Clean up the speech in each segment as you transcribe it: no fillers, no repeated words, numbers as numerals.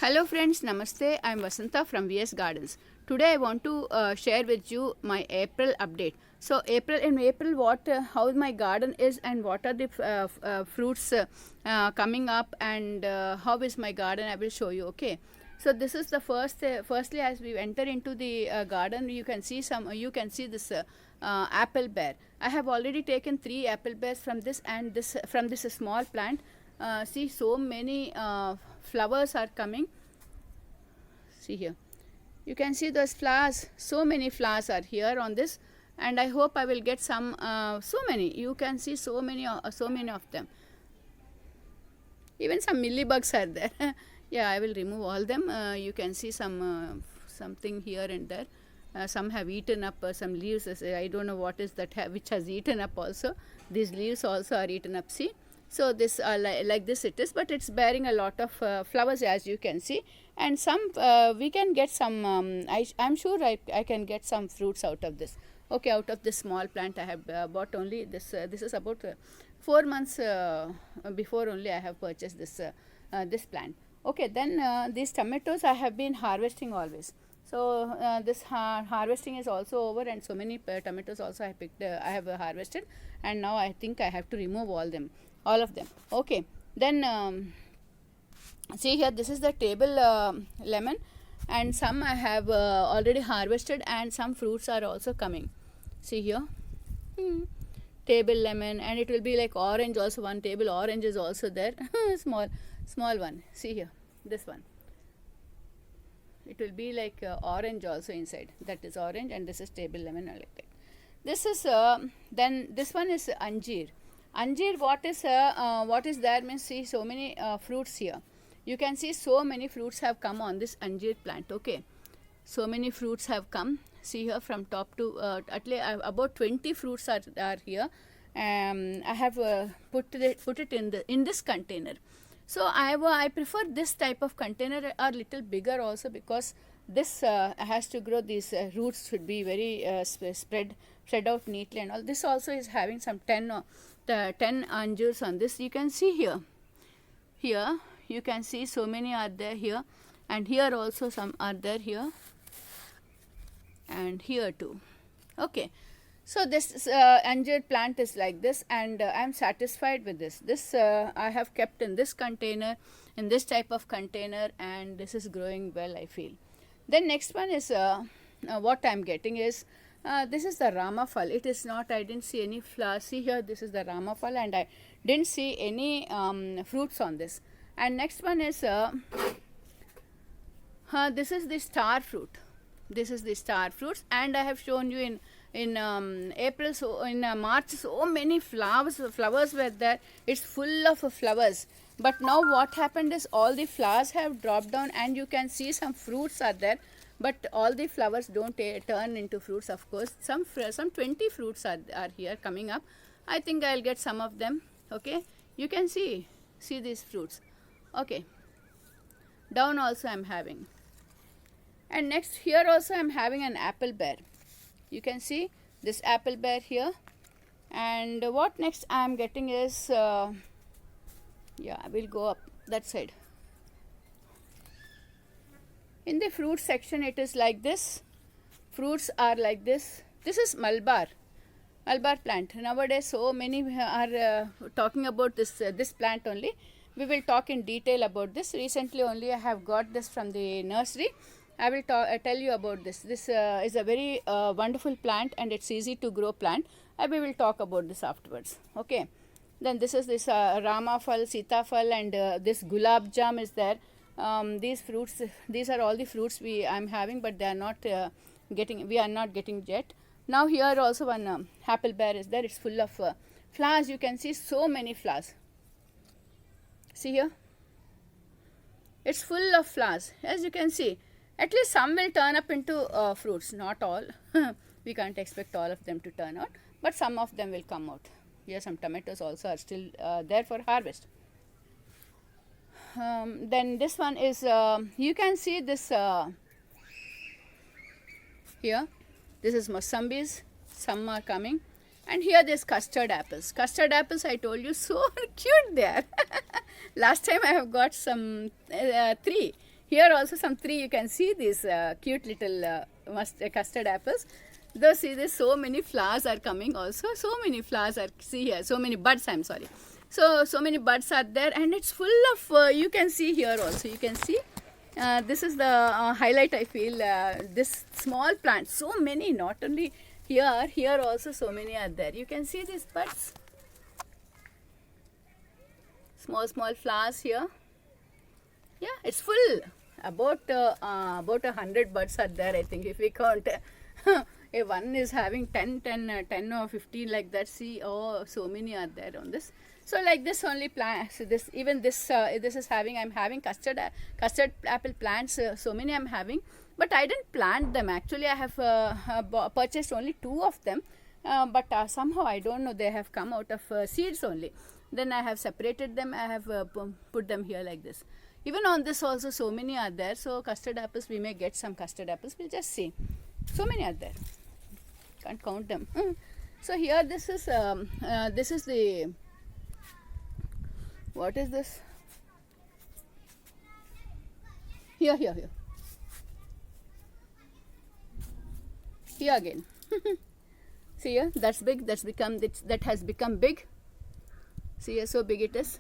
Hello friends, Namaste. I am Vasanta from VS Gardens. Today I want to share with you my April update. So in April, how my garden is and what are the fruits coming up and how is my garden? I will show you. Okay. So this is the first. Firstly, as we enter into the garden, you can see this apple bear. I have already taken 3 apple bears from this and this from this small plant. See, so many flowers are coming. See here, you can see those flowers. So many flowers are here on this, and I hope I will get some. So many. You can see so many of them. Even some millibugs are there. Yeah, I will remove all them. You can see something here and there. Some have eaten up some leaves. I don't know what is that which has eaten up also. These leaves also are eaten up. See. So this like this it is, but it's bearing a lot of flowers, as you can see, and some we can get some. I'm sure I can get some fruits out of this. Okay, out of this small plant I have bought only this. This is about 4 months before only I have purchased this plant. Okay, then these tomatoes I have been harvesting always. So this harvesting is also over, and so many tomatoes also I picked. I have harvested, and now I think I have to remove all of them. Okay, then see here, this is the table lemon, and some I have already harvested, and some fruits are also coming. See here, table lemon, and it will be like orange also. One table orange is also there. small one. See here, this one. It will be like orange also inside. That is orange, and this is table lemon, like that. This is then this one is anjeer. Anjeer, what is there means, see, so many fruits here. You can see so many fruits have come on this anjeer plant. Okay, so many fruits have come. See here, from top to at least about 20 fruits are here. I have put it in this container. So I prefer this type of container, a little bigger also, because this has to grow. These roots should be very spread out neatly, and all. This also is having some 10 anjeers on this. You can see here. Here you can see so many are there here, and here also some are there here, and here too. Okay. So this anjeer plant is like this, and I am satisfied with this. This I have kept in this container, in this type of container, and this is growing well, I feel. Then next one is what I am getting is this is the Ramafal. It is not, I didn't see any flowers. See here, this is the Ramafal, and I didn't see any fruits on this. And next one is this is the star fruit. This is the star fruits, and I have shown you in April, so in March, so many flowers were there. It's full of flowers. But now what happened is all the flowers have dropped down, and you can see some fruits are there, but all the flowers don't turn into fruits, of course. Some 20 fruits are here coming up. I think I'll get some of them. Okay, you can see these fruits. Okay, down also I'm having. And next, here also I am having an apple bear. You can see this apple bear here. And what next I am getting is, yeah, I will go up that side. In the fruit section, it is like this. Fruits are like this. This is Malabar plant. Nowadays, so many are talking about this plant only. We will talk in detail about this. Recently only I have got this from the nursery. I will tell you about this. This is a very wonderful plant, and it's easy to grow plant. We will talk about this afterwards. Okay. Then this is this Ramafal, Sitafal, and this Gulab Jam is there. These fruits, these are all the fruits I'm having, but they are not we are not getting yet. Now here also one apple bear is there. It's full of flowers. You can see so many flowers. See here. It's full of flowers, as you can see. At least some will turn up into fruits, not all. We can't expect all of them to turn out, but some of them will come out. Here some tomatoes also are still there for harvest. Then this one is, you can see this here. This is Mosambis. Some are coming. And here there's custard apples. Custard apples, I told you, so cute they are. Last time I have got some 3. Here also some tree, you can see these cute little custard apples. Though see this, so many flowers are coming also. So many flowers are, see here, so many buds, I'm sorry. So many buds are there, and it's full of, you can see here also, you can see. This is the highlight, I feel, this small plant, so many, not only here also so many are there. You can see these buds. Small flowers here. Yeah, it's full. About 100 buds are there, I think, if we count. If one is having 10 or 15 like that, see, oh, so many are there on this. So like this only plant, so this, even this is having, I'm having custard apple plants, so many I'm having, but I didn't plant them. Actually, I have purchased only 2 of them, but somehow I don't know, they have come out of seeds only. Then I have separated them, I have put them here like this. Even on this also so many are there. So custard apples, we may get some custard apples, we'll just see. So many are there, can't count them. So here this is the, what is this? Here again. See here, that's big, that has become big. See here, so big it is.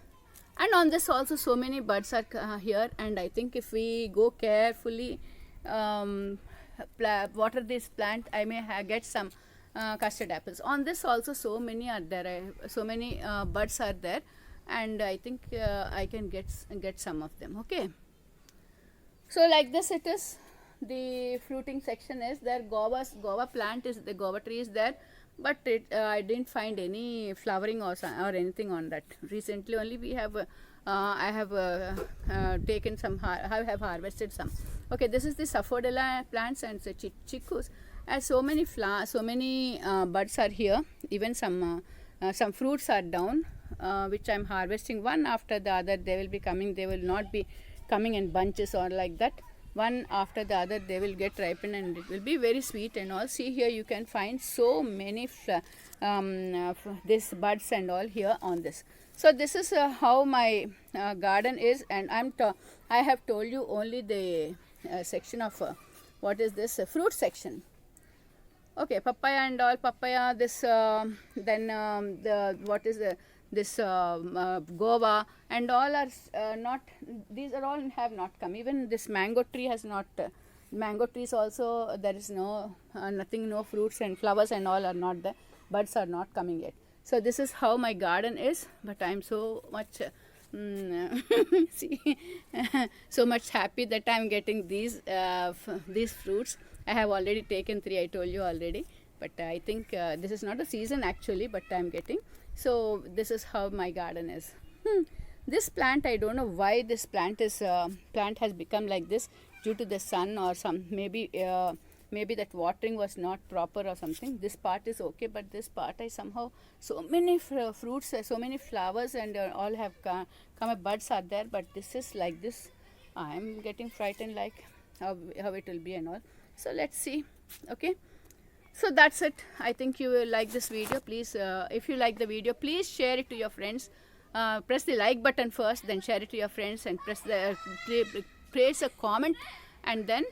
And on this also so many buds are here, and I think if we go carefully water this plant, I may get some custard apples. On this also so many are there, so many buds are there, and I think I can get some of them. Okay, so like this it is. The fruiting section is there. Guava plant is, the guava tree is there, but I didn't find any flowering or anything on that. Recently only we have I have taken some, I have harvested some. Okay, this is the Saphodilla plants and the chickus, and so many buds are here. Even some fruits are down, which I am harvesting one after the other. They will be coming, they will not be coming in bunches or like that. One after the other they will get ripened, and it will be very sweet and all. See here, you can find so many this buds and all here on this. So this is how my garden is, and I have told you only the section of what is this fruit section. Okay, papaya and all, papaya, this then the what is this guava and all are not, these are all have not come. Even this mango tree has not, mango trees also, there is no nothing, no fruits and flowers and all are not there, buds are not coming yet. So this is how my garden is, but I am so much see so much happy that I am getting these fruits. I have already taken 3, I told you already, but I think this is not a season actually, but I am getting. So this is how my garden is. This plant, I don't know why this plant has become like this, due to the sun or some, maybe that watering was not proper or something. This part is okay, but this part I somehow, so many fruits, so many flowers and all have come up, buds are there, but this is like this. I am getting frightened like how it will be and all. So let's see. Okay. So that's it. I think you will like this video. Please, if you like the video, please share it to your friends. Press the like button first, then share it to your friends, and place a comment, and then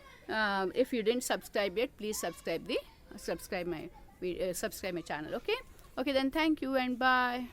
if you didn't subscribe yet, please subscribe my channel. Okay, then thank you and bye.